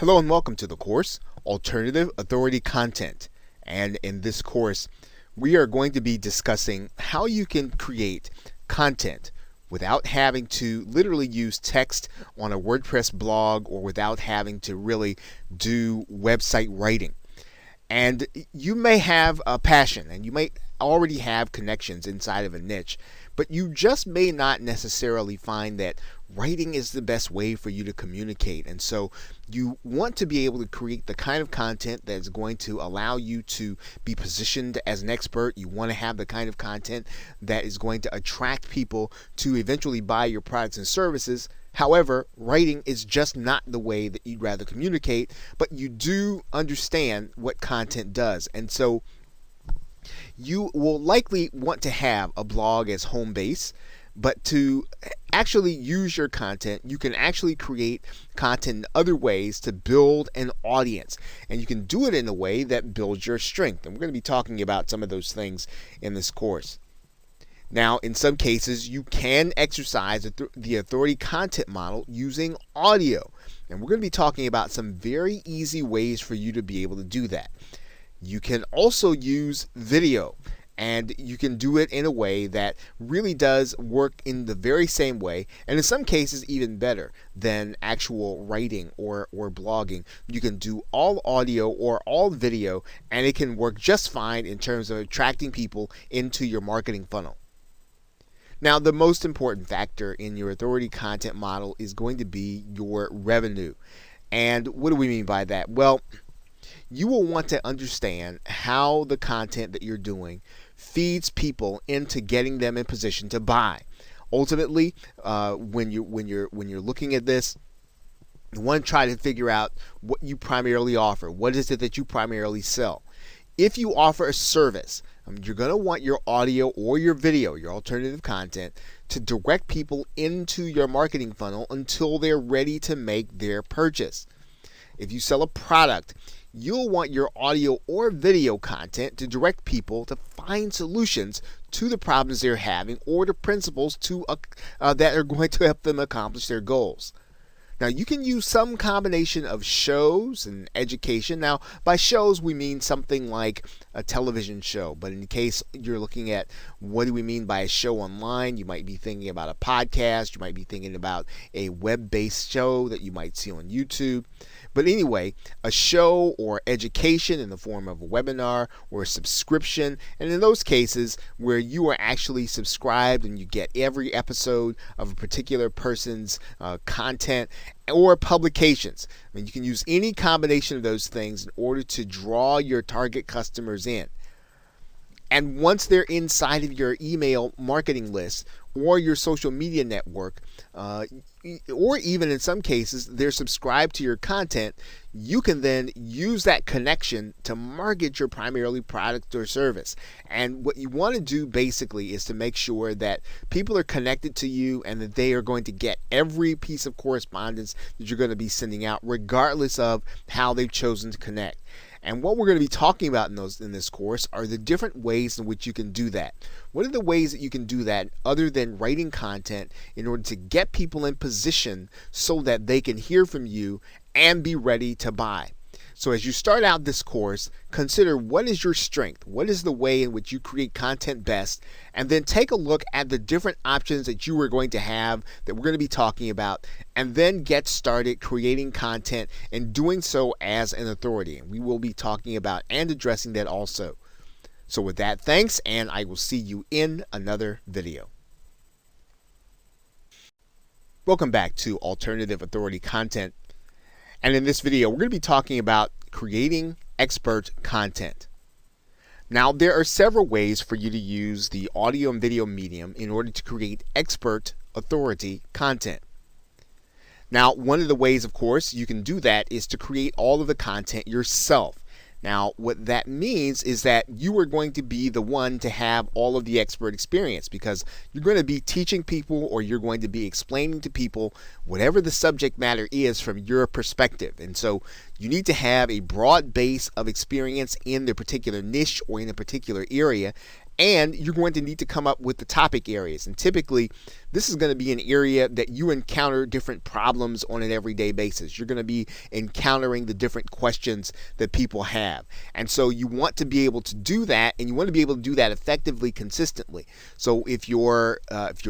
Hello and welcome to the course, Alternative Authority Content. And in this course, we are going to be discussing how you can create content without having to literally use text on a WordPress blog or without having to really do website writing. And you may have a passion and you may already have connections inside of a niche, but you just may not necessarily find that writing is the best way for you to communicate. And so you want to be able to create the kind of content that is going to allow you to be positioned as an expert. You want to have the kind of content that is going to attract people to eventually buy your products and services. However, writing is just not the way that you'd rather communicate, but you do understand what content does. And so you will likely want to have a blog as home base, but to actually use your content, you can actually create content in other ways to build an audience. And you can do it in a way that builds your strength. And we're going to be talking about some of those things in this course. Now, in some cases, you can exercise the authority content model using audio. And we're going to be talking about some very easy ways for you to be able to do that. You can also use video, and you can do it in a way that really does work in the very same way, and in some cases even better than actual writing or blogging. You can do all audio or all video, and it can work just fine in terms of attracting people into your marketing funnel. Now, the most important factor in your authority content model is going to be your revenue. And what do we mean by that? Well, you will want to understand how the content that you're doing feeds people into getting them in position to buy. Ultimately, when you're looking at this, you want to try to figure out what you primarily offer. What is it that you primarily sell? If you offer a service, you're going to want your audio or your video, your alternative content, to direct people into your marketing funnel until they're ready to make their purchase. If you sell a product, you'll want your audio or video content to direct people to find solutions to the problems they're having or the principles that are going to help them accomplish their goals. Now, you can use some combination of shows and education. Now, by shows, we mean something like a television show. But in case you're looking at what do we mean by a show online, you might be thinking about a podcast. You might be thinking about a web-based show that you might see on YouTube. But anyway, a show or education in the form of a webinar or a subscription. And in those cases where you are actually subscribed and you get every episode of a particular person's content or publications. I mean, you can use any combination of those things in order to draw your target customers in. And once they're inside of your email marketing list or your social media network, or even in some cases they're subscribed to your content, you can then use that connection to market your primarily product or service. And what you want to do basically is to make sure that people are connected to you and that they are going to get every piece of correspondence that you're going to be sending out, regardless of how they've chosen to connect. And what we're going to be talking about in this course are the different ways in which you can do that. What are the ways that you can do that other than writing content in order to get people in position so that they can hear from you and be ready to buy? So as you start out this course, consider what is your strength, what is the way in which you create content best, and then take a look at the different options that you are going to have that we're going to be talking about, and then get started creating content and doing so as an authority. And we will be talking about and addressing that also. So with that, thanks, and I will see you in another video. Welcome back to Alternative Authority Content. And in this video, we're going to be talking about creating expert content. Now, there are several ways for you to use the audio and video medium in order to create expert authority content. Now, one of the ways, of course, you can do that is to create all of the content yourself. Now, what that means is that you are going to be the one to have all of the expert experience, because you're going to be teaching people or you're going to be explaining to people whatever the subject matter is from your perspective. And so you need to have a broad base of experience in the particular niche or in a particular area. And you're going to need to come up with the topic areas. And typically, this is going to be an area that you encounter different problems on an everyday basis. You're going to be encountering the different questions that people have. And so you want to be able to do that, and you want to be able to do that effectively, consistently. So if your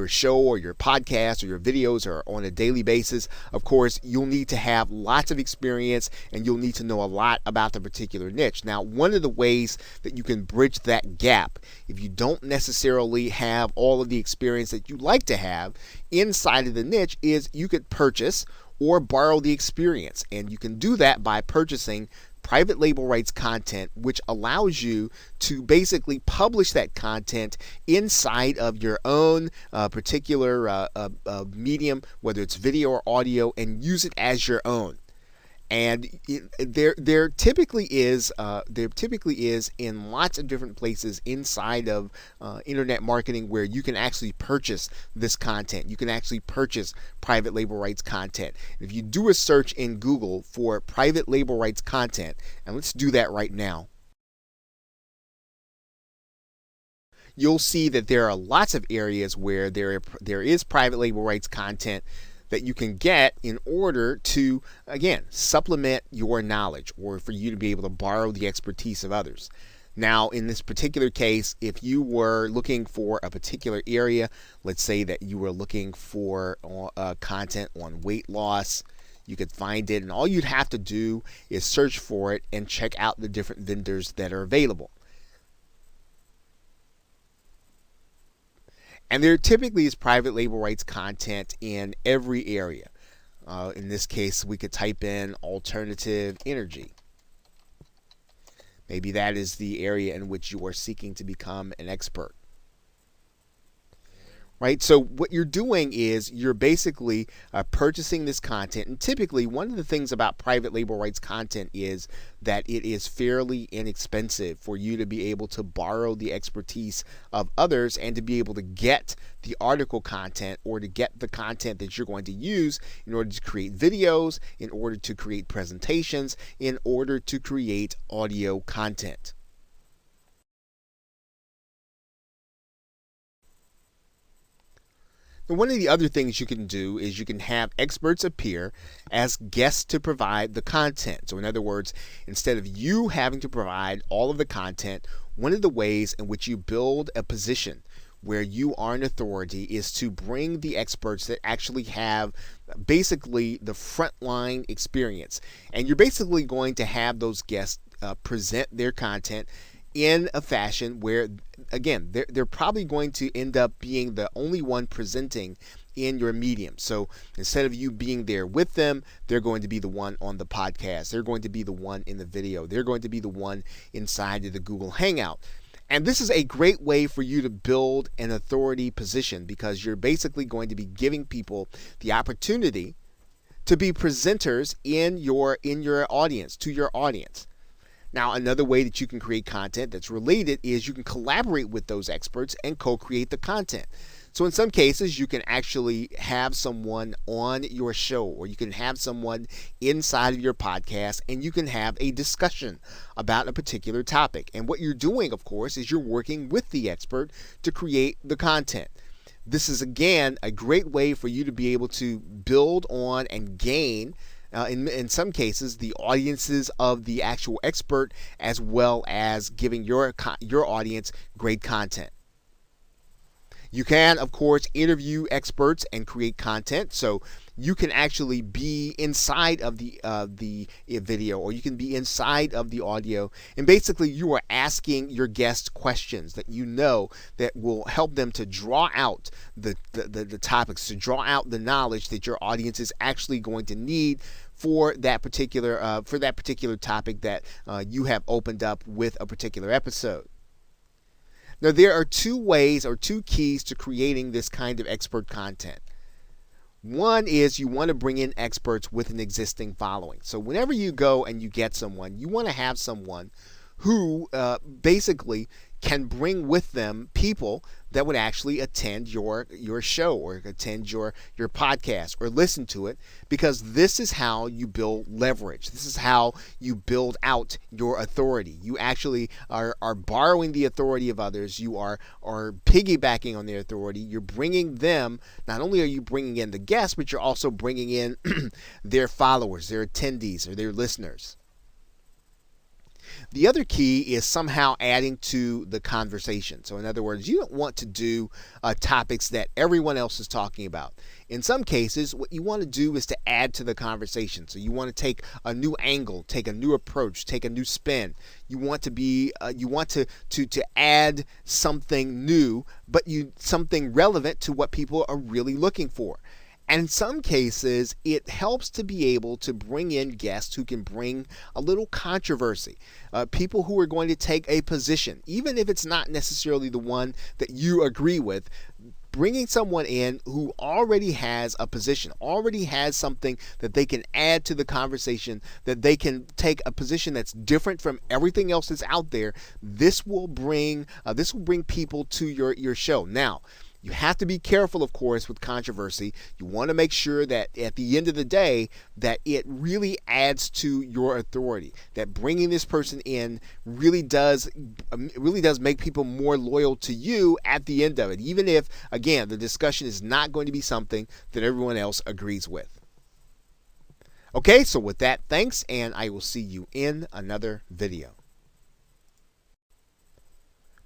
show or your podcast or your videos are on a daily basis, of course, you'll need to have lots of experience and you'll need to know a lot about the particular niche. Now, one of the ways that you can bridge that gap, if you don't necessarily have all of the experience that you'd like to have inside of the niche, is you could purchase or borrow the experience. And you can do that by purchasing private label rights content, which allows you to basically publish that content inside of your own particular medium, whether it's video or audio, and use it as your own. And there typically is in lots of different places inside of internet marketing where you can actually purchase this content. You can actually purchase private label rights content. If you do a search in Google for private label rights content, and let's do that right now, you'll see that there are lots of areas where there is private label rights content that you can get in order to, again, supplement your knowledge or for you to be able to borrow the expertise of others. Now, in this particular case, if you were looking for a particular area, let's say that you were looking for content on weight loss, you could find it, and all you'd have to do is search for it and check out the different vendors that are available. And there typically is private label rights content in every area. In this case, we could type in alternative energy. Maybe that is the area in which you are seeking to become an expert. Right? So what you're doing is you're basically purchasing this content. And typically, one of the things about private label rights content is that it is fairly inexpensive for you to be able to borrow the expertise of others and to be able to get the article content or to get the content that you're going to use in order to create videos, in order to create presentations, in order to create audio content. Now, one of the other things you can do is you can have experts appear as guests to provide the content. So in other words, instead of you having to provide all of the content, one of the ways in which you build a position where you are an authority is to bring the experts that actually have basically the frontline experience. And you're basically going to have those guests present their content in a fashion where, again, they're probably going to end up being the only one presenting in your medium. So instead of you being there with them, they're going to be the one on the podcast. They're going to be the one in the video. They're going to be the one inside of the Google Hangout. And this is a great way for you to build an authority position because you're basically going to be giving people the opportunity to be presenters in your audience, to your audience. Now, another way that you can create content that's related is you can collaborate with those experts and co-create the content. So in some cases, you can actually have someone on your show or you can have someone inside of your podcast and you can have a discussion about a particular topic. And what you're doing, of course, is you're working with the expert to create the content. This is, again, a great way for you to be able to build on and gain in some cases, the audiences of the actual expert, as well as giving your audience great content. You can, of course, interview experts and create content. So you can actually be inside of the video, or you can be inside of the audio, and basically you are asking your guests questions that you know that will help them to draw out the topics, to draw out the knowledge that your audience is actually going to need for that particular topic that you have opened up with a particular episode. Now, there are two ways or two keys to creating this kind of expert content. One is you want to bring in experts with an existing following. So whenever you go and you get someone, you want to have someone who basically can bring with them people that would actually attend your show or attend your podcast or listen to it, because this is how you build leverage. This is how you build out your authority. You actually are borrowing the authority of others. You are piggybacking on their authority. You're bringing them, not only are you bringing in the guests, but you're also bringing in their followers, their attendees, or their listeners. The other key is somehow adding to the conversation. So in other words, you don't want to do topics that everyone else is talking about. In some cases, what you want to do is to add to the conversation. So you want to take a new angle, take a new approach, take a new spin. You want to be, you want to add something new, but something relevant to what people are really looking for. And in some cases, it helps to be able to bring in guests who can bring a little controversy, people who are going to take a position, even if it's not necessarily the one that you agree with. Bringing someone in who already has a position, already has something that they can add to the conversation, that they can take a position that's different from everything else that's out there. This will bring people to your show. Now, you have to be careful, of course, with controversy. You want to make sure that at the end of the day that it really adds to your authority, that bringing this person in really does make people more loyal to you at the end of it, even if, again, the discussion is not going to be something that everyone else agrees with. Okay, so with that, thanks, and I will see you in another video.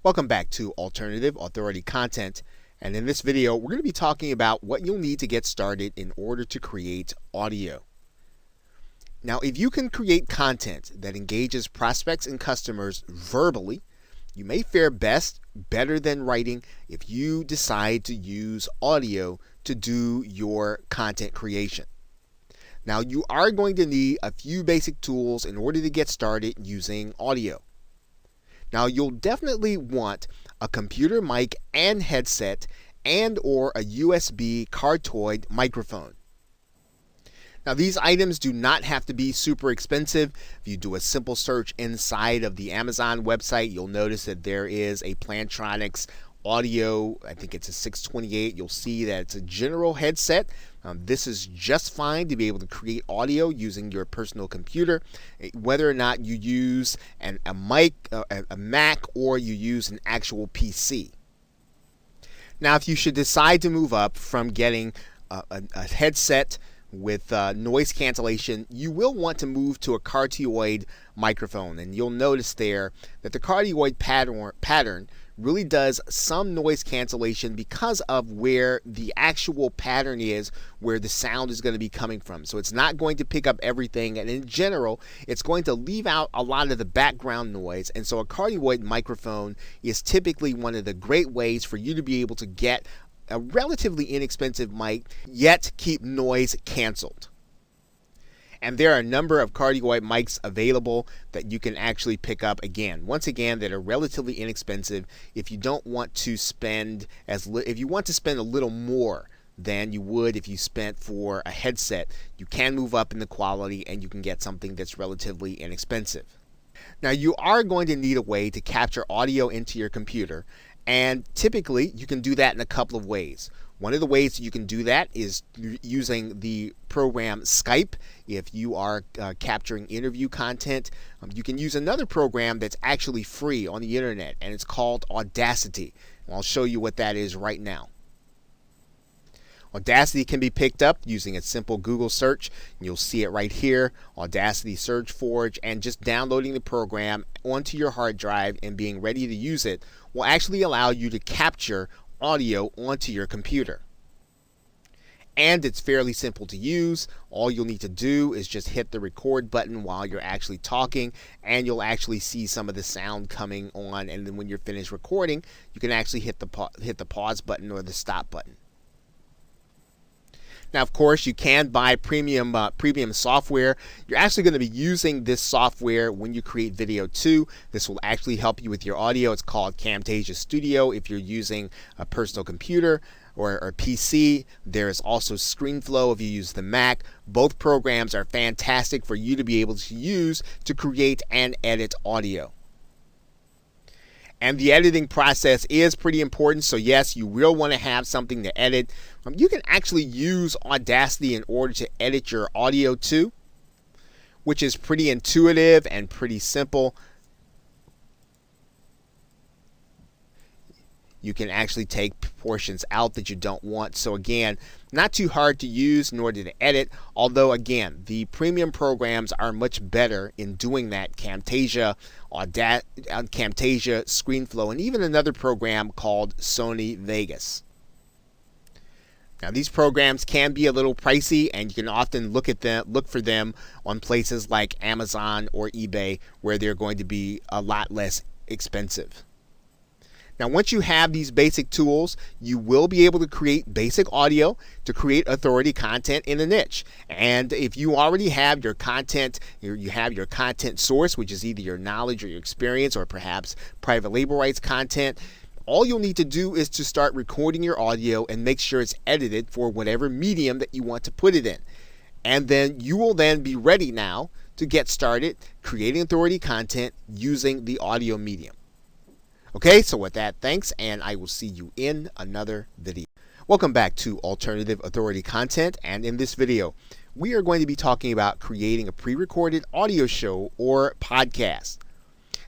Welcome back to Alternative Authority Content. And in this video, we're going to be talking about what you'll need to get started in order to create audio. Now, if you can create content that engages prospects and customers verbally, you may fare better than writing if you decide to use audio to do your content creation. Now, you are going to need a few basic tools in order to get started using audio. Now, you'll definitely want a computer mic and headset and or a USB cardioid microphone. Now, these items do not have to be super expensive. If you do a simple search inside of the Amazon website, you'll notice that there is a Plantronics audio, I think it's a 628. You'll see that it's a general headset. This is just fine to be able to create audio using your personal computer, whether or not you use a mic, a Mac, or you use an actual PC. Now, if you should decide to move up from getting a headset with noise cancellation, you will want to move to a cardioid microphone, and you'll notice there that the cardioid pattern really does some noise cancellation because of where the actual pattern is, where the sound is going to be coming from. So it's not going to pick up everything, and in general, it's going to leave out a lot of the background noise. And so a cardioid microphone is typically one of the great ways for you to be able to get a relatively inexpensive mic, yet keep noise canceled. And there are a number of cardioid mics available that you can actually pick up, once again, that are relatively inexpensive. If you don't want to spend if you want to spend a little more than you would if you spent for a headset, you can move up in the quality and you can get something that's relatively inexpensive. Now, you are going to need a way to capture audio into your computer, and typically you can do that in a couple of ways. One of the ways that you can do that is using the program Skype. If you are capturing interview content, you can use another program that's actually free on the internet, and it's called Audacity. And I'll show you what that is right now. Audacity can be picked up using a simple Google search. You'll see it right here, Audacity SurgeForge, and just downloading the program onto your hard drive and being ready to use it will actually allow you to capture audio onto your computer. And it's fairly simple to use. All you'll need to do is just hit the record button while you're actually talking, and you'll actually see some of the sound coming on, and then when you're finished recording, you can actually hit the pause button or the stop button. Now, of course, you can buy premium software. You're actually going to be using this software when you create video too. This will actually help you with your audio. It's called Camtasia Studio if you're using a personal computer or PC. There is also ScreenFlow if you use the Mac. Both programs are fantastic for you to be able to use to create and edit audio. And the editing process is pretty important. So yes, you will want to have something to edit. You can actually use Audacity in order to edit your audio too, which is pretty intuitive and pretty simple. You can actually take portions out that you don't want. So again, not too hard to use nor to edit, although again, the premium programs are much better in doing that. Camtasia, Camtasia, ScreenFlow, and even another program called Sony Vegas. Now these programs can be a little pricey, and you can often look for them on places like Amazon or eBay, where they're going to be a lot less expensive. Now, once you have these basic tools, you will be able to create basic audio to create authority content in a niche. And if you already have your content, you have your content source, which is either your knowledge or your experience or perhaps private label rights content, all you'll need to do is to start recording your audio and make sure it's edited for whatever medium that you want to put it in. And then you will then be ready now to get started creating authority content using the audio medium. Okay, so with that, thanks, and I will see you in another video. Welcome back to Alternative Authority Content, and in this video, we are going to be talking about creating a pre-recorded audio show or podcast.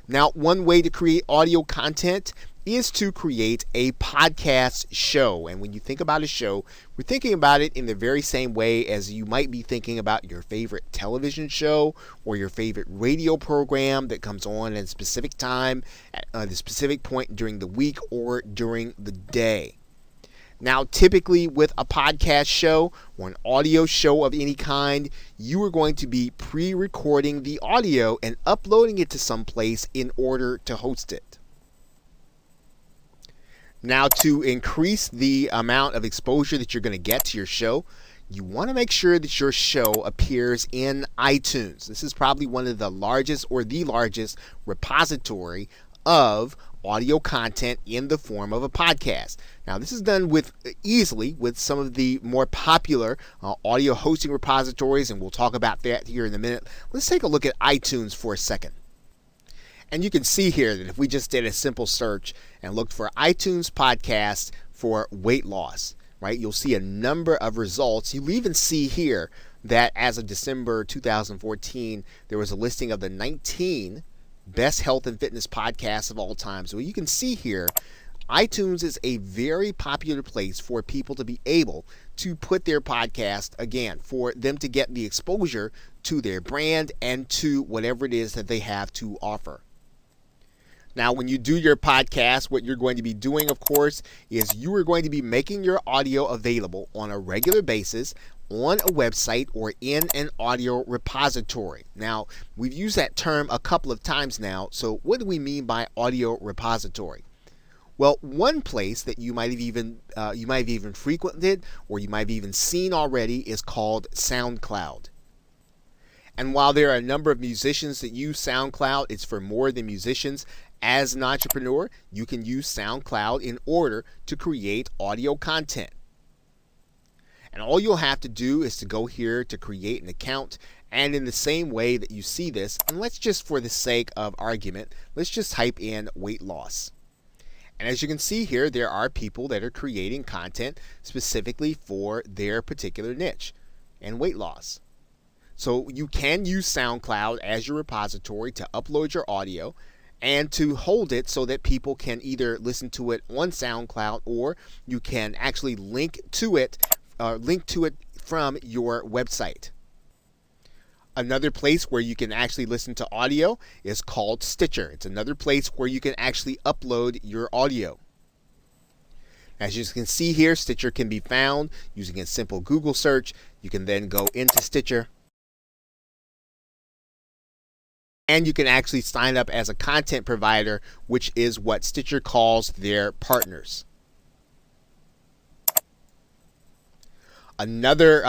Now, one way to create audio content is to create a podcast show. And when you think about a show, we're thinking about it in the very same way as you might be thinking about your favorite television show or your favorite radio program that comes on at a specific time, at a specific point during the week or during the day. Now, typically with a podcast show or an audio show of any kind, you are going to be pre-recording the audio and uploading it to some place in order to host it. Now, to increase the amount of exposure that you're going to get to your show, you want to make sure that your show appears in iTunes. This is probably one of the largest or the largest repository of audio content in the form of a podcast. Now, this is done easily with some of the more popular audio hosting repositories, and we'll talk about that here in a minute. Let's take a look at iTunes for a second. And you can see here that if we just did a simple search and looked for iTunes podcast for weight loss, right, you'll see a number of results. You'll even see here that as of December 2014, there was a listing of the 19 best health and fitness podcasts of all time. So you can see here, iTunes is a very popular place for people to be able to put their podcast, again, for them to get the exposure to their brand and to whatever it is that they have to offer. Now, when you do your podcast, what you're going to be doing, of course, is you are going to be making your audio available on a regular basis on a website or in an audio repository. Now, we've used that term a couple of times now, so what do we mean by audio repository? Well, one place that you might have even frequented or you might have even seen already is called SoundCloud. And while there are a number of musicians that use SoundCloud, it's for more than musicians. As an entrepreneur, you can use SoundCloud in order to create audio content. And all you'll have to do is to go here to create an account, and in the same way that you see this, and let's just, for the sake of argument, let's just type in weight loss. And as you can see here, there are people that are creating content specifically for their particular niche and weight loss. So you can use SoundCloud as your repository to upload your audio and to hold it so that people can either listen to it on SoundCloud, or you can actually link to it from your website. Another place where you can actually listen to audio is called Stitcher. It's another place where you can actually upload your audio. As you can see here, Stitcher can be found using a simple Google search. You can then go into Stitcher, and you can actually sign up as a content provider, which is what Stitcher calls their partners. Another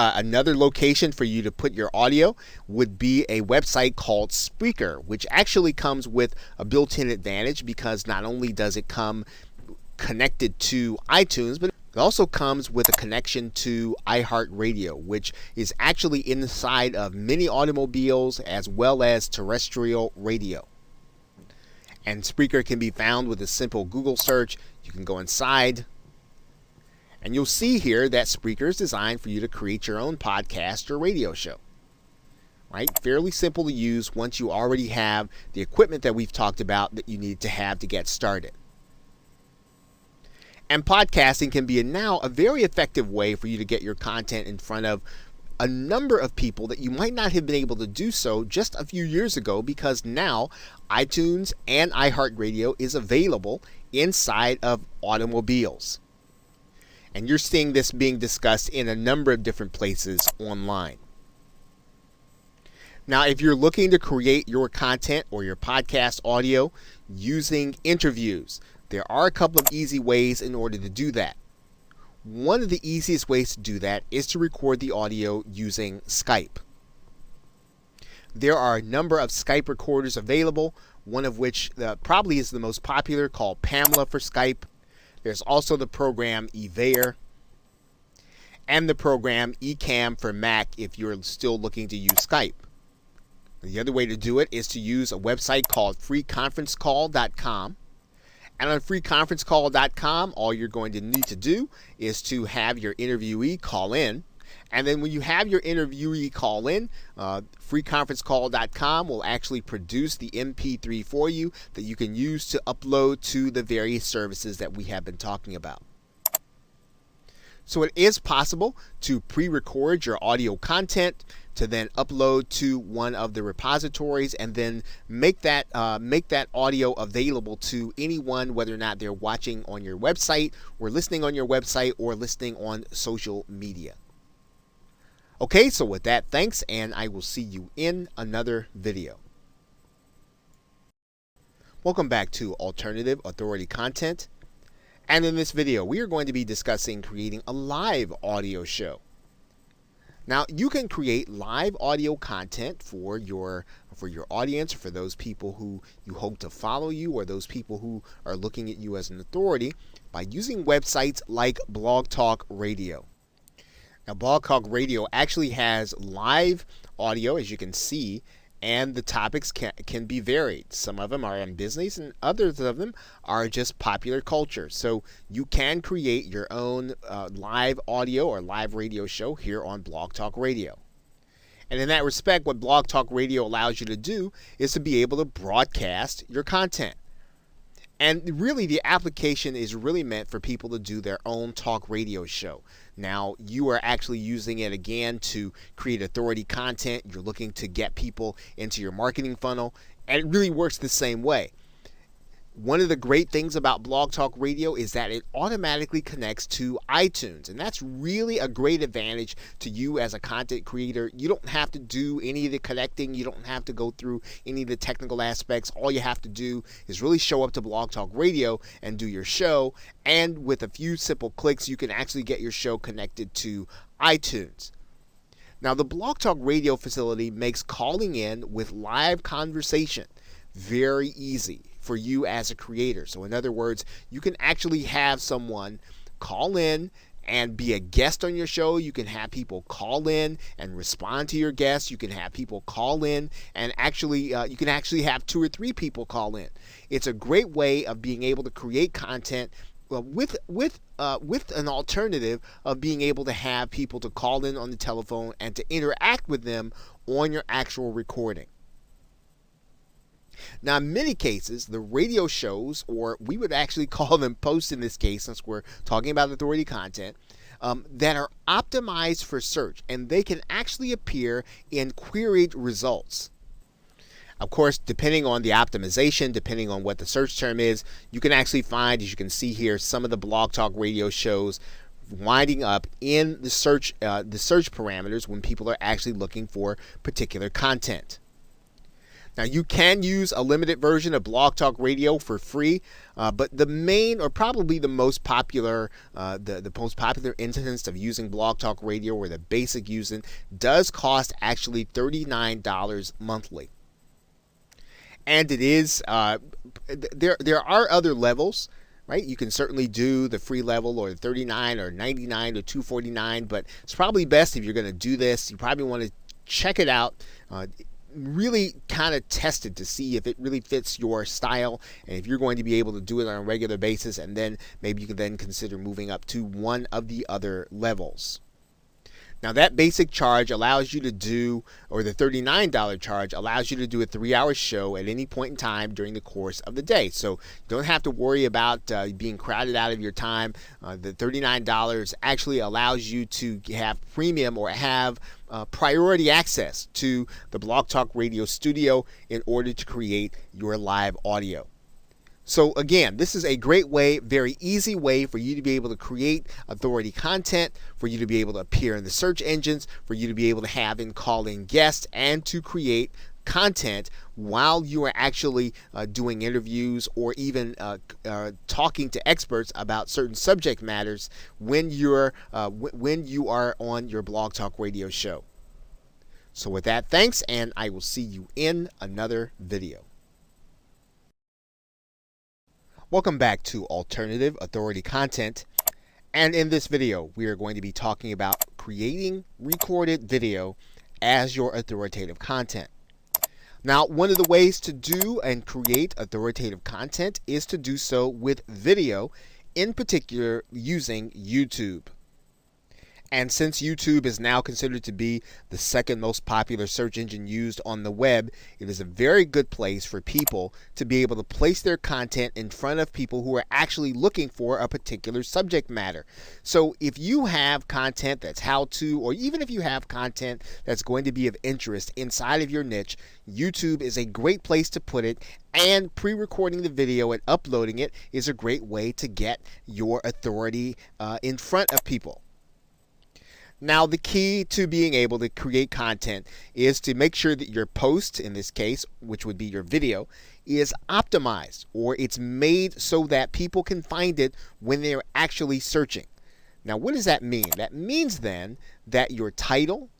location for you to put your audio would be a website called Spreaker, which actually comes with a built-in advantage because not only does it come connected to iTunes, but it also comes with a connection to iHeartRadio, which is actually inside of many automobiles as well as terrestrial radio. And Spreaker can be found with a simple Google search. You can go inside, and you'll see here that Spreaker is designed for you to create your own podcast or radio show. Right? Fairly simple to use once you already have the equipment that we've talked about that you need to have to get started. And podcasting can be now a very effective way for you to get your content in front of a number of people that you might not have been able to do so just a few years ago, because now iTunes and iHeartRadio is available inside of automobiles. And you're seeing this being discussed in a number of different places online. Now, if you're looking to create your content or your podcast audio using interviews, there are a couple of easy ways in order to do that. One of the easiest ways to do that is to record the audio using Skype. There are a number of Skype recorders available, one of which probably is the most popular, called Pamela for Skype. There's also the program Evair and the program Ecamm for Mac if you're still looking to use Skype. The other way to do it is to use a website called freeconferencecall.com. And on freeconferencecall.com, all you're going to need to do is to have your interviewee call in. And then when you have your interviewee call in, freeconferencecall.com will actually produce the MP3 for you that you can use to upload to the various services that we have been talking about. So it is possible to pre-record your audio content to then upload to one of the repositories and then make that audio available to anyone, whether or not they're watching on your website or listening on your website or listening on social media. Okay, so with that, thanks, and I will see you in another video. Welcome back to Alternative Authority Content. And in this video, we are going to be discussing creating a live audio show. Now, you can create live audio content for your audience, or for those people who you hope to follow you, or those people who are looking at you as an authority, by using websites like Blog Talk Radio. Now, Blog Talk Radio actually has live audio, as you can see, and the topics can be varied. Some of them are in business, and others of them are just popular culture. So you can create your own live audio or live radio show here on Blog Talk Radio. And in that respect, what Blog Talk Radio allows you to do is to be able to broadcast your content. And really, the application is really meant for people to do their own talk radio show. Now, you are actually using it, again, to create authority content. You're looking to get people into your marketing funnel, and it really works the same way. One of the great things about Blog Talk Radio is that it automatically connects to iTunes, and that's really a great advantage to you as a content creator. You don't have to do any of the connecting. You don't have to go through any of the technical aspects. All you have to do is really show up to Blog Talk Radio and do your show, and with a few simple clicks, you can actually get your show connected to iTunes. Now, the Blog Talk Radio facility makes calling in with live conversation very easy for you as a creator. So in other words, you can actually have someone call in and be a guest on your show. You can have people call in and respond to your guests. You can have people call in and you can actually have 2 or 3 people call in. It's a great way of being able to create content with an alternative of being able to have people to call in on the telephone and to interact with them on your actual recording. Now, in many cases, the radio shows, or we would actually call them posts in this case, since we're talking about authority content, that are optimized for search, and they can actually appear in queried results. Of course, depending on the optimization, depending on what the search term is, you can actually find, as you can see here, some of the Blog Talk Radio shows winding up in the search parameters when people are actually looking for particular content. Now, you can use a limited version of Blog Talk Radio for free, but the main, or probably the most popular, the most popular instance of using Blog Talk Radio, or the basic using, does cost actually $39 monthly. And it is there are other levels, right? You can certainly do the free level, or $39 or $99 or $249, but it's probably best, if you're going to do this, you probably want to check it out. really kind of test it to see if it really fits your style and if you're going to be able to do it on a regular basis, and then maybe you can then consider moving up to one of the other levels. Now that basic charge allows you to do, or the $39 charge allows you to do a 3-hour show at any point in time during the course of the day. So you don't have to worry about being crowded out of your time. The $39 actually allows you to have premium or have priority access to the Blog Talk Radio studio in order to create your live audio. So again, this is a great way, very easy way for you to be able to create authority content, for you to be able to appear in the search engines, for you to be able to have in call-in guests, and to create content while you are actually doing interviews or even talking to experts about certain subject matters when you are on your Blog Talk Radio show. So with that, thanks, and I will see you in another video. Welcome back to Alternative Authority Content, and in this video we are going to be talking about creating recorded video as your authoritative content. Now, one of the ways to do and create authoritative content is to do so with video, in particular using YouTube. And since YouTube is now considered to be the second most popular search engine used on the web, it is a very good place for people to be able to place their content in front of people who are actually looking for a particular subject matter. So if you have content that's how-to, or even if you have content that's going to be of interest inside of your niche, YouTube is a great place to put it, and pre-recording the video and uploading it is a great way to get your authority in front of people. Now, the key to being able to create content is to make sure that your post, in this case, which would be your video, is optimized, or it's made so that people can find it when they're actually searching. Now, what does that mean? That means then that your title,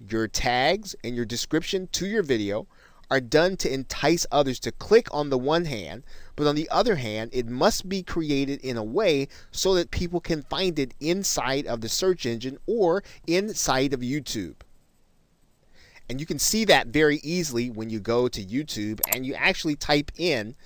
your tags, and your description to your video are done to entice others to click on the one hand, but on the other hand, it must be created in a way so that people can find it inside of the search engine or inside of YouTube. And you can see that very easily when you go to YouTube and you actually type in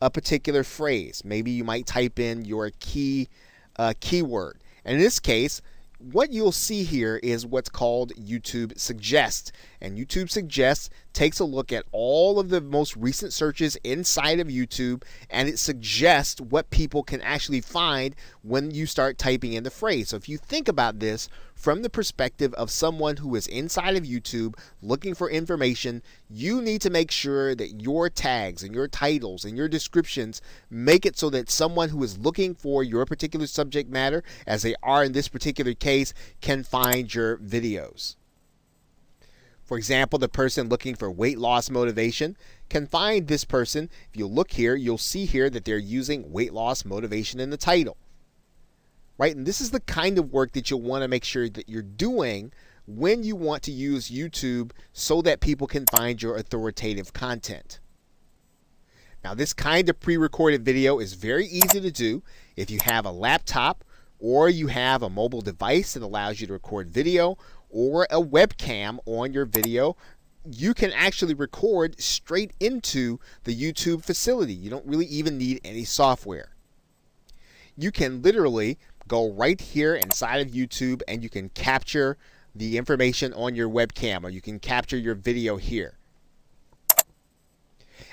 a particular phrase. Maybe you might type in your keyword. And in this case, what you'll see here is what's called YouTube Suggest. And YouTube Suggest takes a look at all of the most recent searches inside of YouTube, and it suggests what people can actually find when you start typing in the phrase. So if you think about this from the perspective of someone who is inside of YouTube looking for information, you need to make sure that your tags and your titles and your descriptions make it so that someone who is looking for your particular subject matter, as they are in this particular case, can find your videos. For example, the person looking for weight loss motivation can find this person. If you look here, you'll see here that they're using weight loss motivation in the title. Right? And this is the kind of work that you'll want to make sure that you're doing when you want to use YouTube so that people can find your authoritative content. Now, this kind of pre-recorded video is very easy to do if you have a laptop or you have a mobile device that allows you to record video, or a webcam on your video. You can actually record straight into the YouTube facility. You don't really even need any software. You can literally go right here inside of YouTube and you can capture the information on your webcam, or you can capture your video here.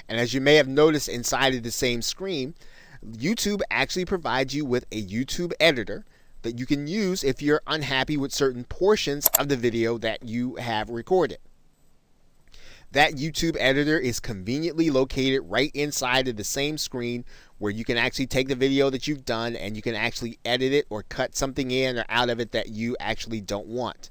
And as you may have noticed inside of the same screen, YouTube actually provides you with a YouTube editor that you can use if you're unhappy with certain portions of the video that you have recorded. That YouTube editor is conveniently located right inside of the same screen, where you can actually take the video that you've done and you can actually edit it or cut something in or out of it that you actually don't want.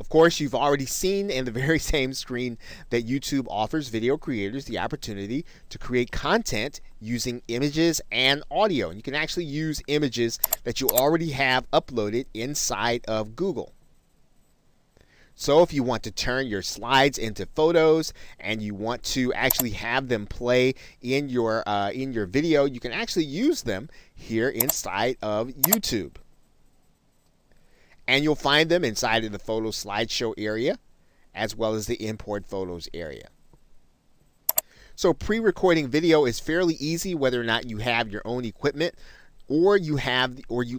Of course, you've already seen in the very same screen that YouTube offers video creators the opportunity to create content using images and audio. And you can actually use images that you already have uploaded inside of Google. So if you want to turn your slides into photos and you want to actually have them play in your video, you can actually use them here inside of YouTube. And you'll find them inside of the photo slideshow area. as well as the import photos area. So pre-recording video is fairly easy whether or not you have your own equipment or you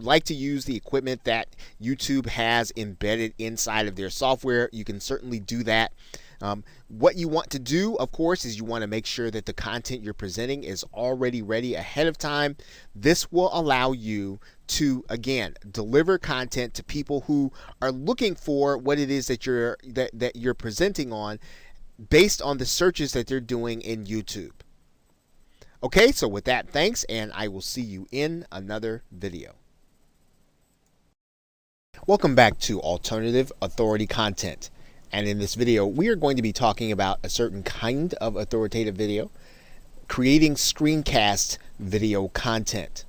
like to use the equipment that YouTube has embedded inside of their software. You can certainly do that. What you want to do, of course, is you want to make sure that the content you're presenting is already ready ahead of time. This will allow you to, again, deliver content to people who are looking for what it is that you're presenting on based on the searches that they're doing in YouTube. Okay, so with that, thanks, and I will see you in another video. Welcome back to Alternative Authority Content. And in this video, we are going to be talking about a certain kind of authoritative video, creating screencast video content.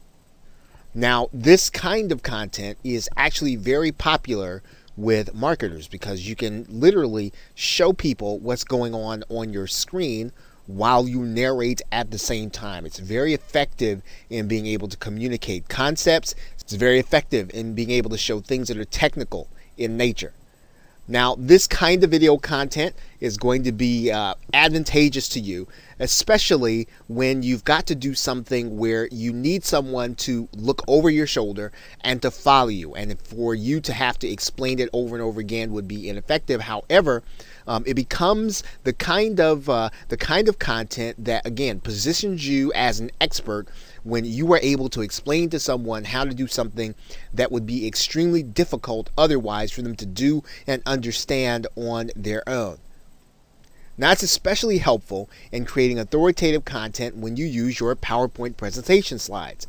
Now, this kind of content is actually very popular with marketers because you can literally show people what's going on your screen while you narrate at the same time. It's very effective in being able to communicate concepts. It's very effective in being able to show things that are technical in nature. Now, this kind of video content is going to be advantageous to you, especially when you've got to do something where you need someone to look over your shoulder and to follow you. And for you to have to explain it over and over again would be ineffective. However, it becomes the kind of content that, again, positions you as an expert when you are able to explain to someone how to do something that would be extremely difficult otherwise for them to do and understand on their own. Now, it's especially helpful in creating authoritative content when you use your PowerPoint presentation slides.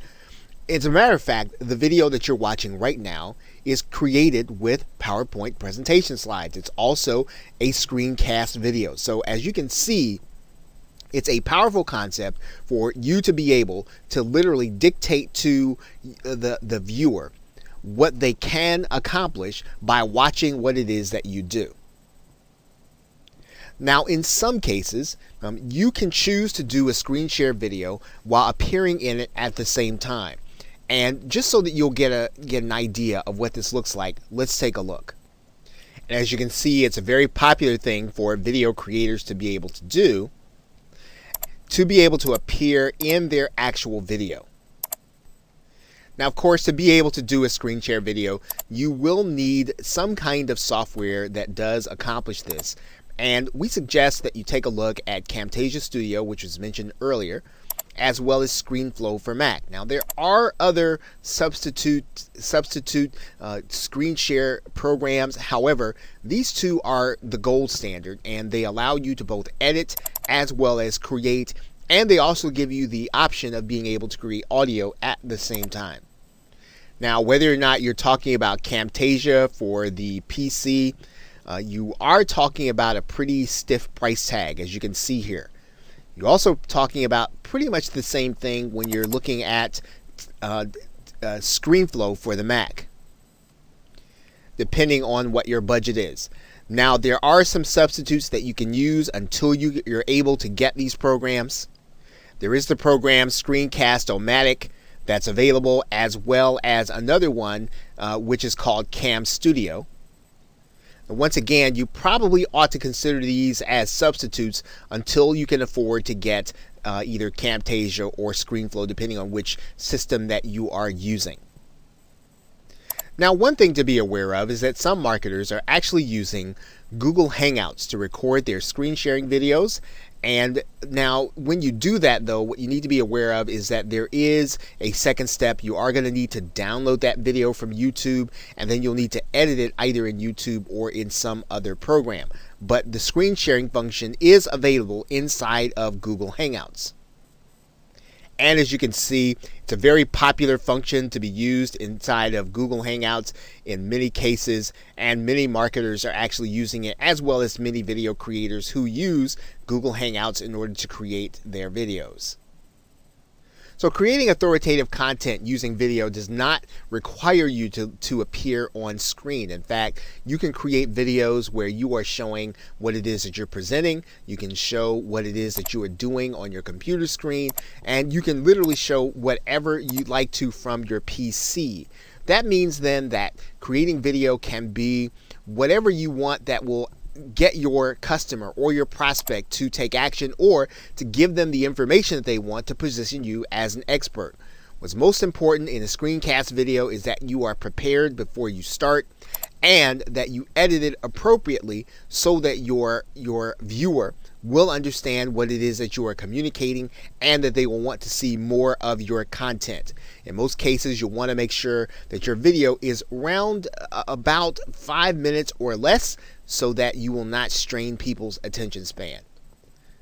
As a matter of fact, the video that you're watching right now is created with PowerPoint presentation slides. It's also a screencast video. So as you can see, it's a powerful concept for you to be able to literally dictate to the viewer what they can accomplish by watching what it is that you do. Now, in some cases, you can choose to do a screen share video while appearing in it at the same time. And just so that you'll get an idea of what this looks like, let's take a look. And as you can see, it's a very popular thing for video creators to be able to do, to be able to appear in their actual video. Now, of course, to be able to do a screen share video, you will need some kind of software that does accomplish this. And we suggest that you take a look at Camtasia Studio, which was mentioned earlier, as well as ScreenFlow for Mac. Now, there are other substitute screen share programs. However, these two are the gold standard, and they allow you to both edit as well as create, and they also give you the option of being able to create audio at the same time. Now, whether or not you're talking about Camtasia for the PC, you are talking about a pretty stiff price tag, as you can see here. You're also talking about pretty much the same thing when you're looking at ScreenFlow for the Mac, depending on what your budget is. Now, there are some substitutes that you can use until you're able to get these programs. There is the program Screencast-O-Matic that's available, as well as another one which is called Cam Studio. Once again, you probably ought to consider these as substitutes until you can afford to get either Camtasia or ScreenFlow, depending on which system that you are using. Now, one thing to be aware of is that some marketers are actually using Google Hangouts to record their screen sharing videos. And now, when you do that, though, what you need to be aware of is that there is a second step. You are going to need to download that video from YouTube, and then you'll need to edit it either in YouTube or in some other program. But the screen sharing function is available inside of Google Hangouts. And as you can see, it's a very popular function to be used inside of Google Hangouts in many cases, and many marketers are actually using it, as well as many video creators who use Google Hangouts in order to create their videos. So creating authoritative content using video does not require you to appear on screen. In fact, you can create videos where you are showing what it is that you're presenting. You can show what it is that you are doing on your computer screen, and you can literally show whatever you'd like to from your PC. That means then that creating video can be whatever you want that will get your customer or your prospect to take action or to give them the information that they want to position you as an expert. What's most important in a screencast video is that you are prepared before you start and that you edit it appropriately so that your viewer will understand what it is that you are communicating and that they will want to see more of your content. In most cases, you'll want to make sure that your video is around about 5 minutes or less so that you will not strain people's attention span.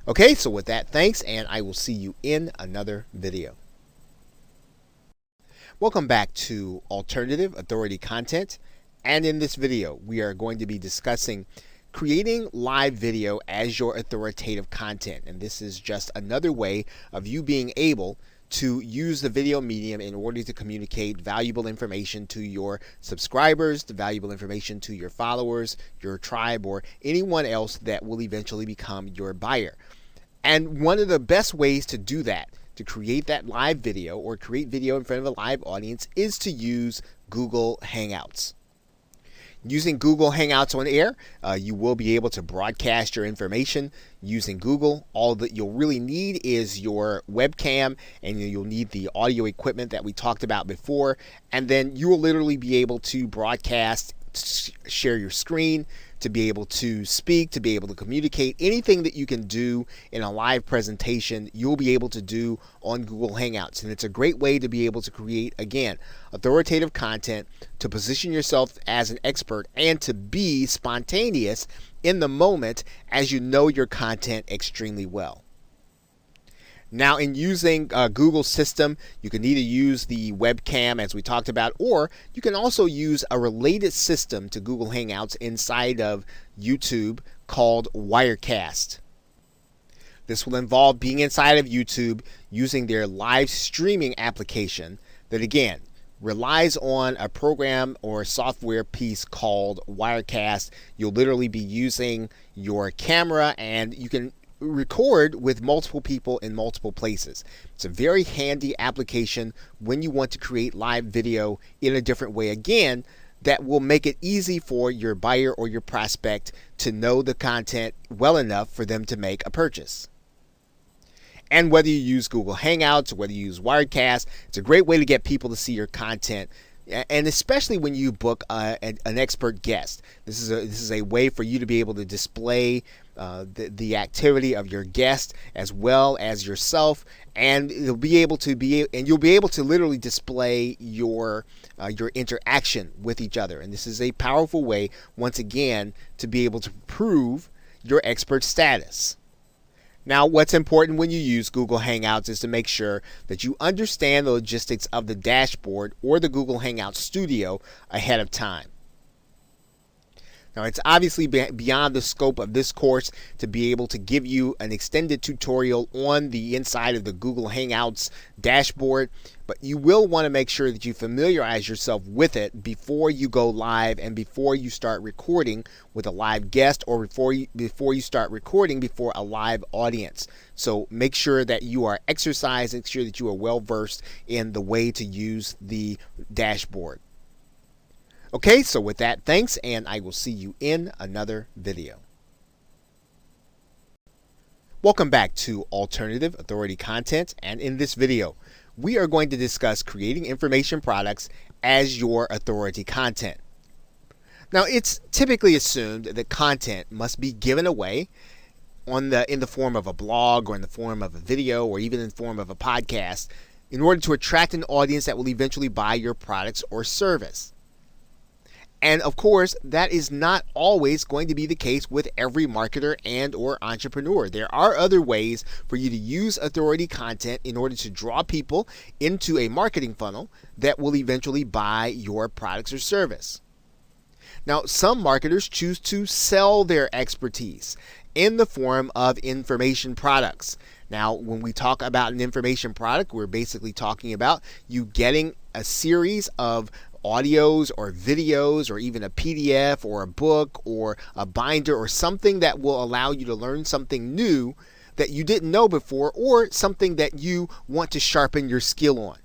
Okay, so with that, thanks, and I will see you in another video. Welcome back to Alternative Authority Content, and in this video we are going to be discussing creating live video as your authoritative content. And this is just another way of you being able to use the video medium in order to communicate valuable information to your subscribers, the valuable information to your followers, your tribe, or anyone else that will eventually become your buyer. And one of the best ways to do that, to create that live video or create video in front of a live audience, is to use Google Hangouts. Using Google Hangouts on air, you will be able to broadcast your information using Google. All that you'll really need is your webcam, and you'll need the audio equipment that we talked about before, and then you will literally be able to broadcast, share your screen, to be able to speak, to be able to communicate. Anything that you can do in a live presentation, you'll be able to do on Google Hangouts. And it's a great way to be able to create, again, authoritative content, to position yourself as an expert, and to be spontaneous in the moment as you know your content extremely well. Now, in using Google's system, you can either use the webcam as we talked about, or you can also use a related system to Google Hangouts inside of YouTube called Wirecast. This will involve being inside of YouTube using their live streaming application that, again, relies on a program or software piece called Wirecast. You'll literally be using your camera, and you can record with multiple people in multiple places. It's a very handy application when you want to create live video in a different way, again, that will make it easy for your buyer or your prospect to know the content well enough for them to make a purchase. And whether you use Google Hangouts or whether you use Wirecast, it's a great way to get people to see your content. And especially when you book an expert guest, this is a way for you to be able to display the activity of your guest as well as yourself, and you'll be able to literally display your interaction with each other. And this is a powerful way, once again, to be able to prove your expert status. Now, what's important when you use Google Hangouts is to make sure that you understand the logistics of the dashboard or the Google Hangouts Studio ahead of time. Now, it's obviously beyond the scope of this course to be able to give you an extended tutorial on the inside of the Google Hangouts dashboard, but you will want to make sure that you familiarize yourself with it before you go live and before you start recording with a live guest, or before you start recording before a live audience. So make sure that you are exercising, make sure that you are well versed in the way to use the dashboard. Okay, so with that, thanks, and I will see you in another video. Welcome back to Alternative Authority Content, and in this video, we are going to discuss creating information products as your authority content. Now, it's typically assumed that content must be given away in the form of a blog, or in the form of a video, or even in the form of a podcast, in order to attract an audience that will eventually buy your products or service. And of course, that is not always going to be the case with every marketer and or entrepreneur. There are other ways for you to use authority content in order to draw people into a marketing funnel that will eventually buy your products or service. Now, some marketers choose to sell their expertise in the form of information products. Now, when we talk about an information product, we're basically talking about you getting a series of audios or videos, or even a PDF or a book or a binder or something that will allow you to learn something new that you didn't know before, or something that you want to sharpen your skill on.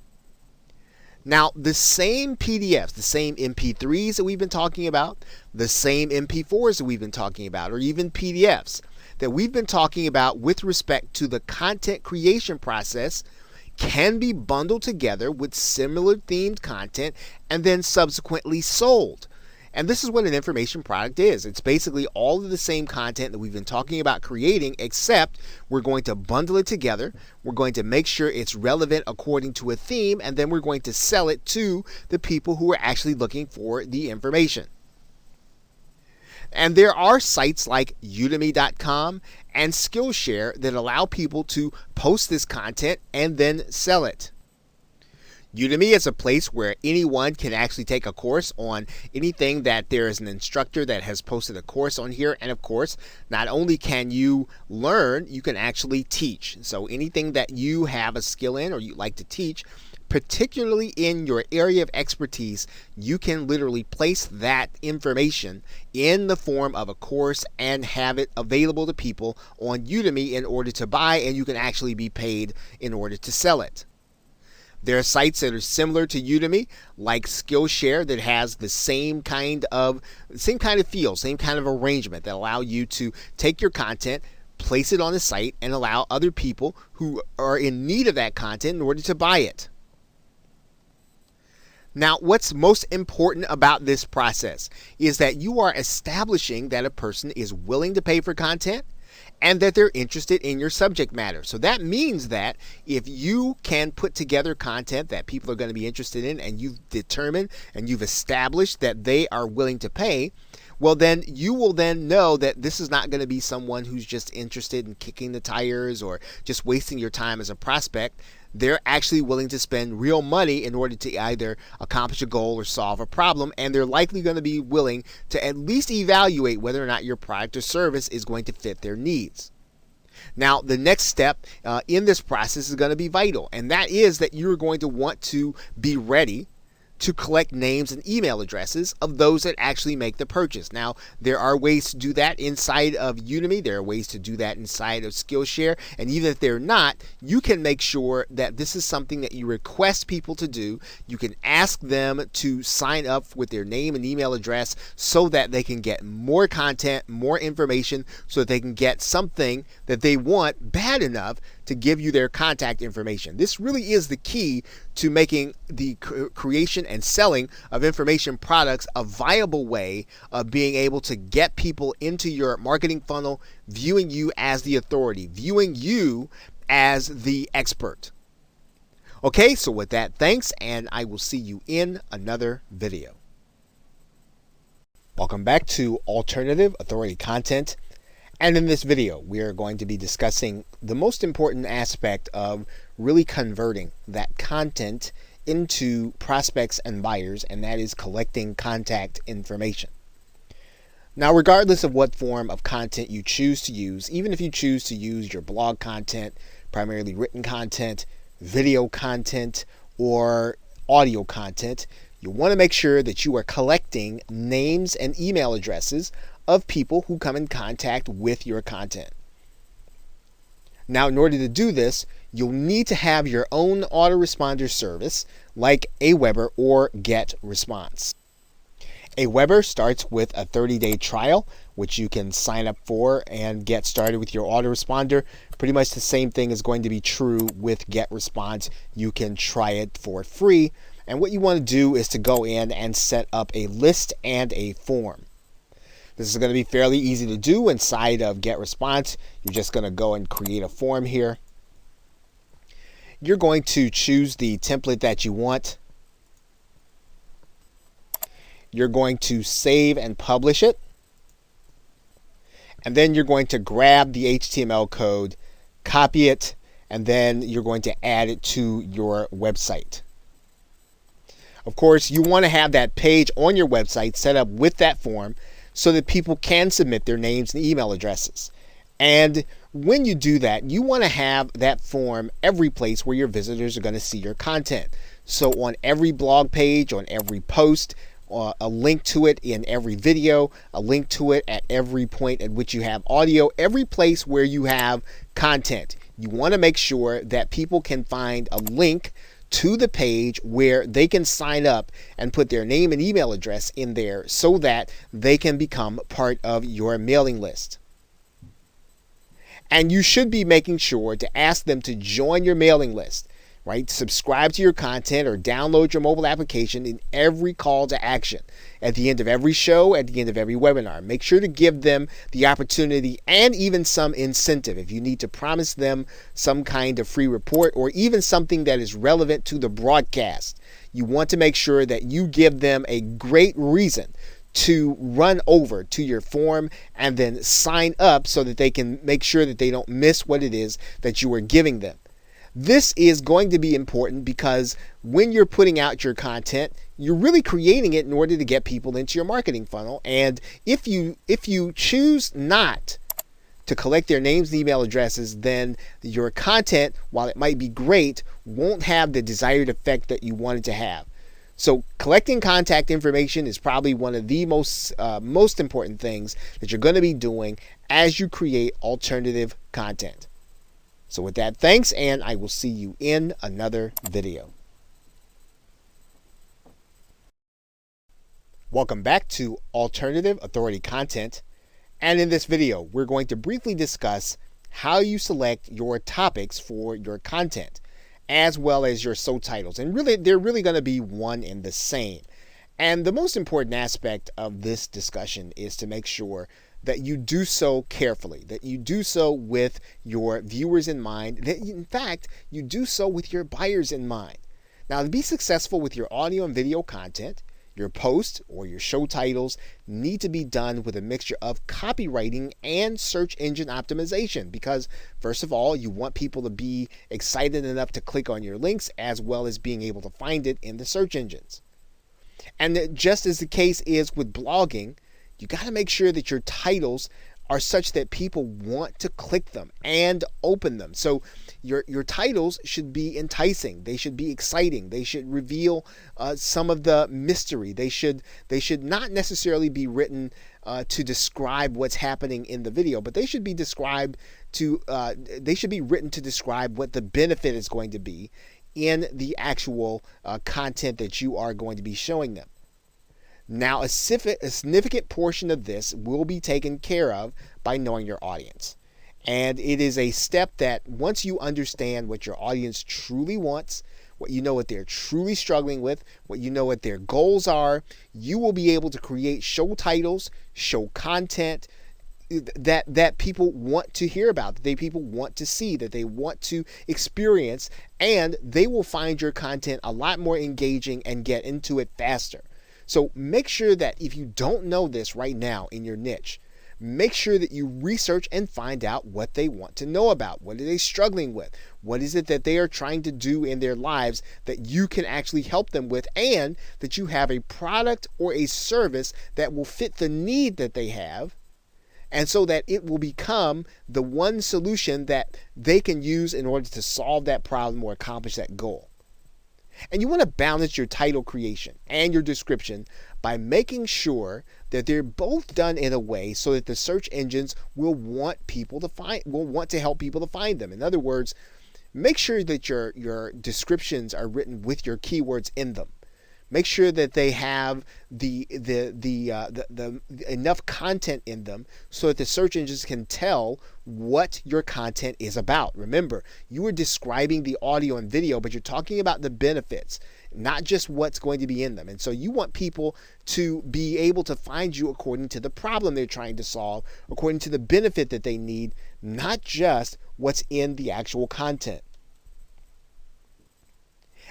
Now, the same PDFs, the same MP3s that we've been talking about, the same MP4s that we've been talking about, or even PDFs that we've been talking about with respect to the content creation process can be bundled together with similar themed content and then subsequently sold. And this is what an information product is. It's basically all of the same content that we've been talking about creating, except we're going to bundle it together. We're going to make sure it's relevant according to a theme, and then we're going to sell it to the people who are actually looking for the information. And there are sites like Udemy.com and Skillshare that allow people to post this content and then sell it. Udemy is a place where anyone can actually take a course on anything that there is an instructor that has posted a course on here. And of course, not only can you learn, you can actually teach. So anything that you have a skill in or you like to teach, particularly in your area of expertise, you can literally place that information in the form of a course and have it available to people on Udemy in order to buy, and you can actually be paid in order to sell it. There are sites that are similar to Udemy, like Skillshare, that has the same kind of feel, same kind of arrangement that allow you to take your content, place it on the site, and allow other people who are in need of that content in order to buy it. Now, what's most important about this process is that you are establishing that a person is willing to pay for content and that they're interested in your subject matter. So that means that if you can put together content that people are going to be interested in, and you've determined and you've established that they are willing to pay, well, then you will then know that this is not going to be someone who's just interested in kicking the tires or just wasting your time as a prospect. They're actually willing to spend real money in order to either accomplish a goal or solve a problem, and they're likely going to be willing to at least evaluate whether or not your product or service is going to fit their needs. Now, the next step in this process is going to be vital, and that is that you're going to want to be ready to collect names and email addresses of those that actually make the purchase. Now, there are ways to do that inside of Udemy. There are ways to do that inside of Skillshare. And even if they're not, you can make sure that this is something that you request people to do. You can ask them to sign up with their name and email address so that they can get more content, more information, so that they can get something that they want bad enough to give you their contact information. This really is the key to making the creation and selling of information products a viable way of being able to get people into your marketing funnel, viewing you as the authority, viewing you as the expert. Okay, so with that, thanks, and I will see you in another video. Welcome back to Alternative Authority Content. And in this video, we are going to be discussing the most important aspect of really converting that content into prospects and buyers, and that is collecting contact information. Now, regardless of what form of content you choose to use, even if you choose to use your blog content, primarily written content, video content, or audio content, you want to make sure that you are collecting names and email addresses of people who come in contact with your content. Now, in order to do this, you'll need to have your own autoresponder service like Aweber or GetResponse. Aweber starts with a 30-day trial, which you can sign up for and get started with your autoresponder. Pretty much the same thing is going to be true with GetResponse. You can try it for free. And what you want to do is to go in and set up a list and a form. This is going to be fairly easy to do inside of GetResponse. You're just going to go and create a form here. You're going to choose the template that you want. You're going to save and publish it. And then you're going to grab the HTML code, copy it, and then you're going to add it to your website. Of course, you want to have that page on your website set up with that form so that people can submit their names and email addresses. And when you do that, you want to have that form every place where your visitors are going to see your content. So on every blog page, on every post, a link to it in every video, a link to it at every point at which you have audio, every place where you have content. You want to make sure that people can find a link to the page where they can sign up and put their name and email address in there so that they can become part of your mailing list. And you should be making sure to ask them to join your mailing list, right? Subscribe to your content or download your mobile application in every call to action. At the end of every show, at the end of every webinar, make sure to give them the opportunity and even some incentive. If you need to promise them some kind of free report or even something that is relevant to the broadcast, you want to make sure that you give them a great reason to run over to your form and then sign up so that they can make sure that they don't miss what it is that you are giving them. This is going to be important because when you're putting out your content, you're really creating it in order to get people into your marketing funnel. And if you choose not to collect their names and email addresses, then your content, while it might be great, won't have the desired effect that you want it to have. So collecting contact information is probably one of the most important things that you're going to be doing as you create alternative content. So with that, thanks, and I will see you in another video. Welcome back to Alternative Authority Content. And in this video, we're going to briefly discuss how you select your topics for your content, as well as your subtitles. And really, they're really going to be one and the same. And the most important aspect of this discussion is to make sure that you do so carefully, that you do so with your viewers in mind, that in fact, you do so with your buyers in mind. Now, to be successful with your audio and video content, your posts or your show titles need to be done with a mixture of copywriting and search engine optimization because, first of all, you want people to be excited enough to click on your links as well as being able to find it in the search engines. And just as the case is with blogging, you got to make sure that your titles are such that people want to click them and open them. So your titles should be enticing. They should be exciting. They should reveal some of the mystery. They should not necessarily be written to describe what's happening in the video, but they should be written to describe what the benefit is going to be in the actual content that you are going to be showing them. Now, a significant portion of this will be taken care of by knowing your audience. And it is a step that once you understand what your audience truly wants, what you know what they're truly struggling with, what you know what their goals are, you will be able to create show titles, show content that people want to hear about, that people want to see, that they want to experience, and they will find your content a lot more engaging and get into it faster. So make sure that if you don't know this right now in your niche, make sure that you research and find out what they want to know about. What are they struggling with? What is it that they are trying to do in their lives that you can actually help them with, and that you have a product or a service that will fit the need that they have, and so that it will become the one solution that they can use in order to solve that problem or accomplish that goal. And you want to balance your title creation and your description by making sure that they're both done in a way so that the search engines will want to help people to find them. In other words, make sure that your descriptions are written with your keywords in them. Make sure that they have the enough content in them so that the search engines can tell what your content is about. Remember, you are describing the audio and video, but you're talking about the benefits, not just what's going to be in them. And so you want people to be able to find you according to the problem they're trying to solve, according to the benefit that they need, not just what's in the actual content.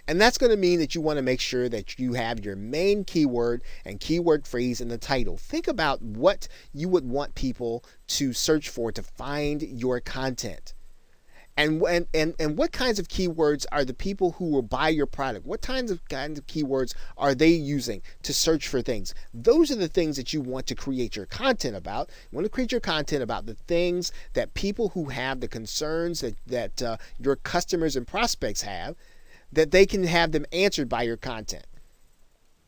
And that's going to mean that you want to make sure that you have your main keyword and keyword phrase in the title. Think about what you would want people to search for to find your content. And what kinds of keywords are the people who will buy your product? What kinds of keywords are they using to search for things? Those are the things that you want to create your content about. You want to create your content about the things that people who have the concerns that your customers and prospects have, that they can have them answered by your content.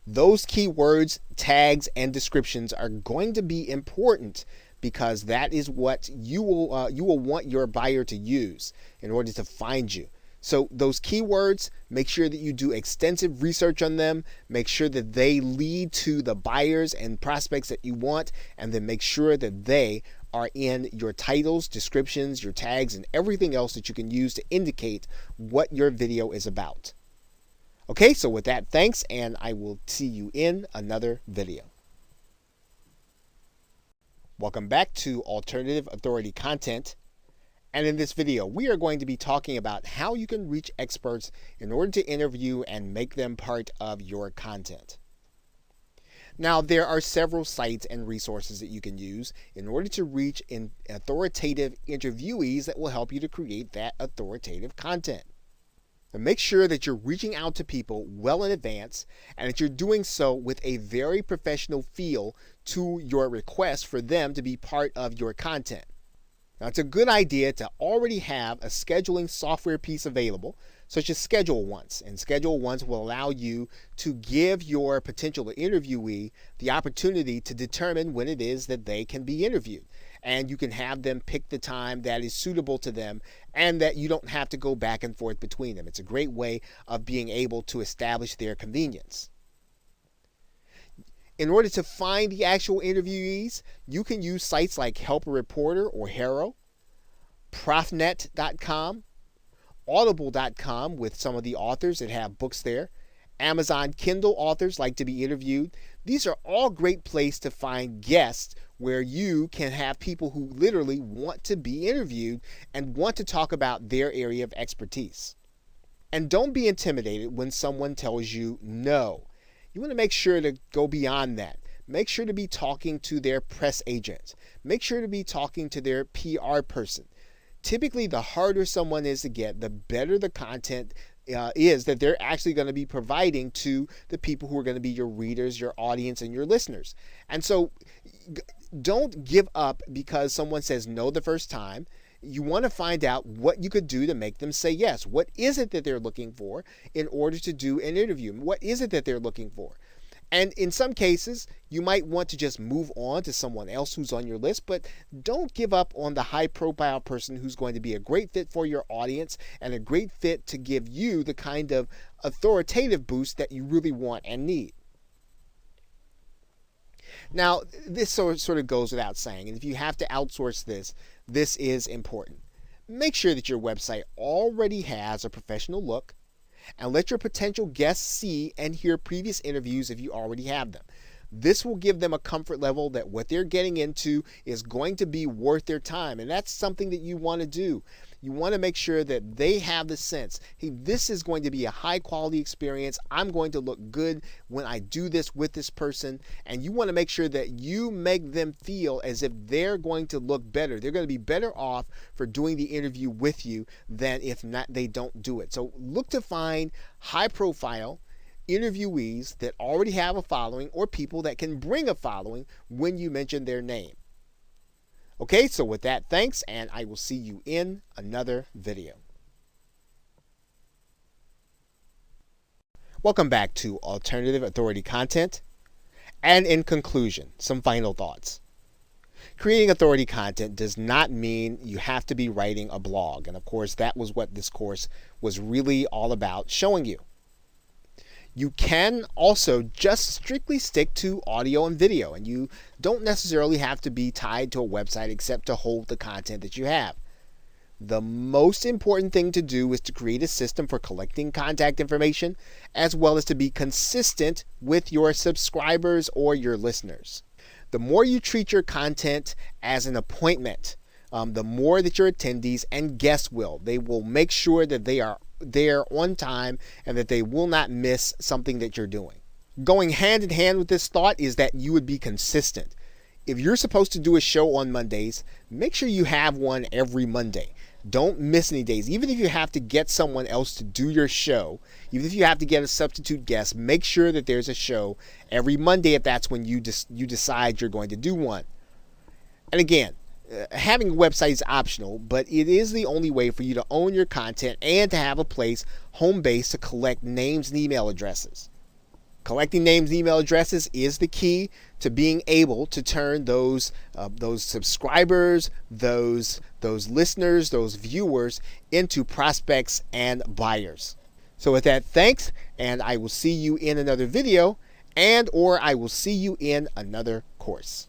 Those keywords, tags, and descriptions are going to be important because that is what you will want your buyer to use in order to find you. So those keywords, make sure that you do extensive research on them. Make sure that they lead to the buyers and prospects that you want, and then make sure that they are in your titles, descriptions, your tags, and everything else that you can use to indicate what your video is about. Okay, so with that, thanks, and I will see you in another video. Welcome back to Alternative Authority Content. And in this video, we are going to be talking about how you can reach experts in order to interview and make them part of your content. Now, there are several sites and resources that you can use in order to reach authoritative interviewees that will help you to create that authoritative content. Now, make sure that you're reaching out to people well in advance and that you're doing so with a very professional feel to your request for them to be part of your content. Now, it's a good idea to already have a scheduling software piece available, such as Schedule Once. And Schedule Once will allow you to give your potential interviewee the opportunity to determine when it is that they can be interviewed. And you can have them pick the time that is suitable to them and that you don't have to go back and forth between them. It's a great way of being able to establish their convenience. In order to find the actual interviewees, you can use sites like Help a Reporter or HARO, Profnet.com, Audible.com with some of the authors that have books there. Amazon Kindle authors like to be interviewed. These are all great places to find guests where you can have people who literally want to be interviewed and want to talk about their area of expertise. And don't be intimidated when someone tells you no. You want to make sure to go beyond that. Make sure to be talking to their press agent. Make sure to be talking to their PR person. Typically, the harder someone is to get, the better the content is that they're actually going to be providing to the people who are going to be your readers, your audience, and your listeners. And so don't give up because someone says no the first time. You want to find out what you could do to make them say yes. What is it that they're looking for in order to do an interview? What is it that they're looking for? And in some cases, you might want to just move on to someone else who's on your list, but don't give up on the high-profile person who's going to be a great fit for your audience and a great fit to give you the kind of authoritative boost that you really want and need. Now, this sort of goes without saying, and if you have to outsource this, this is important. Make sure that your website already has a professional look, and let your potential guests see and hear previous interviews if you already have them. This will give them a comfort level that what they're getting into is going to be worth their time, and that's something that you want to do. You want to make sure that they have the sense, hey, this is going to be a high quality experience. I'm going to look good when I do this with this person. And you want to make sure that you make them feel as if they're going to look better. They're going to be better off for doing the interview with you than if not they don't do it. So look to find high profile interviewees that already have a following or people that can bring a following when you mention their name. Okay, so with that, thanks, and I will see you in another video. Welcome back to Alternative Authority Content. And in conclusion, some final thoughts. Creating authority content does not mean you have to be writing a blog. And of course, that was what this course was really all about showing you. You can also just strictly stick to audio and video, and you don't necessarily have to be tied to a website except to hold the content that you have. The most important thing to do is to create a system for collecting contact information, as well as to be consistent with your subscribers or your listeners. The more you treat your content as an appointment, the more that your attendees and guests will. They will make sure that they are there on time and that they will not miss something that you're doing. Going hand in hand with this thought is that you would be consistent. If you're supposed to do a show on Mondays, make sure you have one every Monday. Don't miss any days. Even if you have to get someone else to do your show, even if you have to get a substitute guest, make sure that there's a show every Monday if that's when you decide you're going to do one. And again, having a website is optional, but it is the only way for you to own your content and to have a place, home base, to collect names and email addresses. Collecting names and email addresses is the key to being able to turn those subscribers, those listeners, those viewers into prospects and buyers. So with that, thanks, and I will see you in another video, or I will see you in another course.